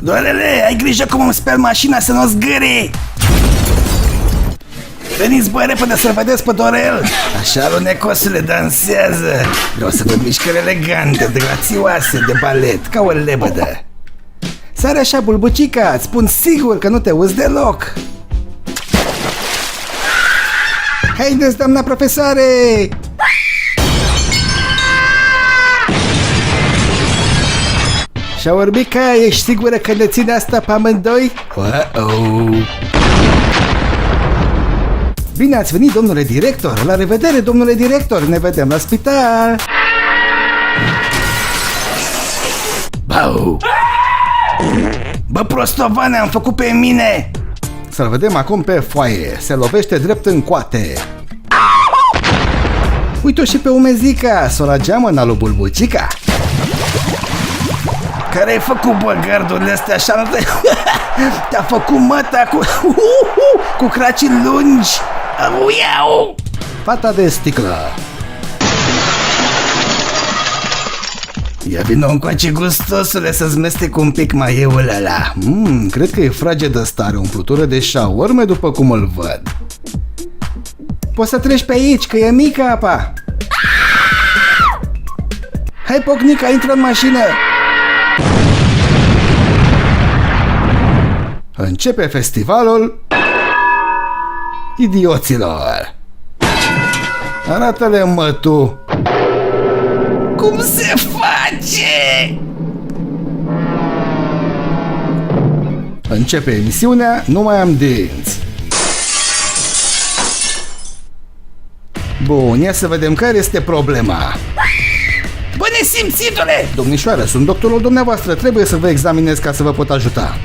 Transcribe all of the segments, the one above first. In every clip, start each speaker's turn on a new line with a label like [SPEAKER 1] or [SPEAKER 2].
[SPEAKER 1] Dorele, ai grijă cum îmi speli mașina să nu zgâri! Veniți, bă, repede să-l vedeți pe Dorel! Așa alunecosule dansează! Vreau să văd mișcări elegante, grațioase, de balet, ca o lebădă! Sare așa, bulbucica, îți spun sigur că nu te uzi deloc! Haideți, doamna profesoare! Șaurbica, ești sigură că ne ține asta pe amândoi? Bine ați venit, domnule director! La revedere, domnule director! Ne vedem la spital! Bau! Bă, prostovane, am făcut pe mine! Să-l vedem acum pe foaie. Se lovește drept în coate. Uite-o și pe umezica. S-o la geamă în alu bulbucica. Care ai făcut, bă, gardurile astea așa? Te-a făcut măta cu cracii lungi. Uiau! Fata de sticlă. Ia vină încoace, gustosule, să-ți mestec un pic maieul ăla. Cred că e frage de stare, umplutură de șaorme după cum îl văd. Poți să treci pe aici, că e mică apa. Hai, Pocnica, intră în mașină. Începe festivalul idioților. Arată-le, mă, tu. Cum se face? Începe emisiunea, nu mai am dinți. Bun, ia să vedem care este problema. Bă, nesimțitule! Domnișoară, sunt doctorul dumneavoastră, trebuie să vă examinez ca să vă pot ajuta.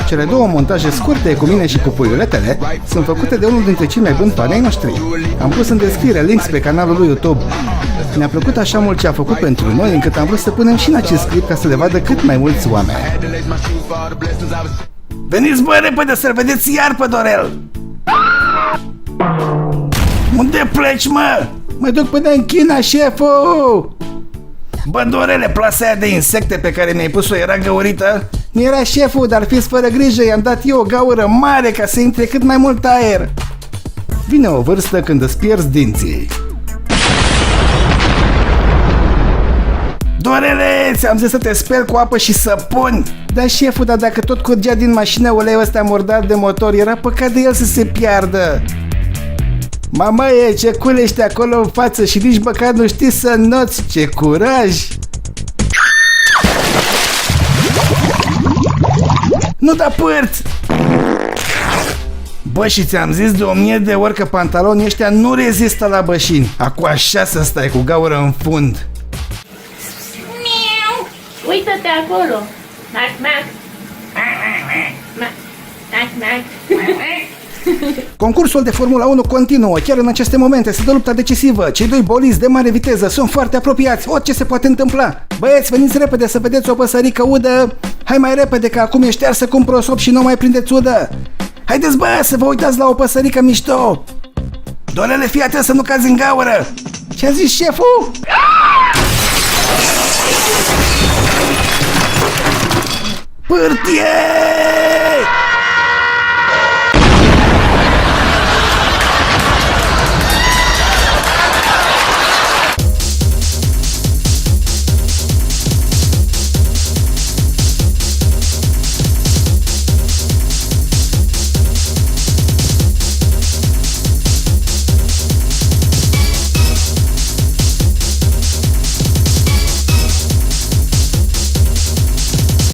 [SPEAKER 1] Cele două montaje scurte cu mine și cu puiuletele sunt făcute de unul dintre cei mai buni fani ai noștri. Am pus în descriere links pe canalul lui YouTube. Ne-a plăcut așa mult ce a făcut pentru noi, încât am vrut să punem și în acest clip ca să le vadă cât mai mulți oameni. Veniți, bă, repede să-l vedeți iar pe Dorel! Unde pleci, mă? Mă duc până în China, șeful! Bă, Dorele, plasa aia de insecte pe care mi-ai pus-o era găurită? Nu era, șeful, dar fiți fără grijă, i-am dat eu o gaură mare ca să intre cât mai mult aer. Vine o vârstă când îți pierzi dinții. Dorele, ți-am zis să te speli cu apă și săpun. Da, șeful, dar dacă tot curgea din mașină uleiul ăsta murdar de motor, era păcat de el să se piardă. Mamaie, ce culești acolo în față și nici măcar nu știi să noți, ce curaj! Nu da pârt! Bă, și ți-am zis de 1000 de ori că pantalonii ăștia nu rezistă la bășini. Acu așa să stai cu gaură în fund.
[SPEAKER 2] Miau! Uită-te acolo! Mac, mac! Mac, mac!
[SPEAKER 1] Concursul de Formula 1 continuă. Chiar în aceste momente se dă lupta decisivă. Cei doi bolizi de mare viteză sunt foarte apropiați. Orice se poate întâmpla. Băieți, veniți repede să vedeți o păsărică udă. Hai mai repede, că acum e ștearsă cu un prosop și nu mai prindeți udă. Haideți, bă, să vă uitați la o păsărică mișto. Dorele, fii atent să nu cazi în gaură. Ce-a zis șeful? Pârtie!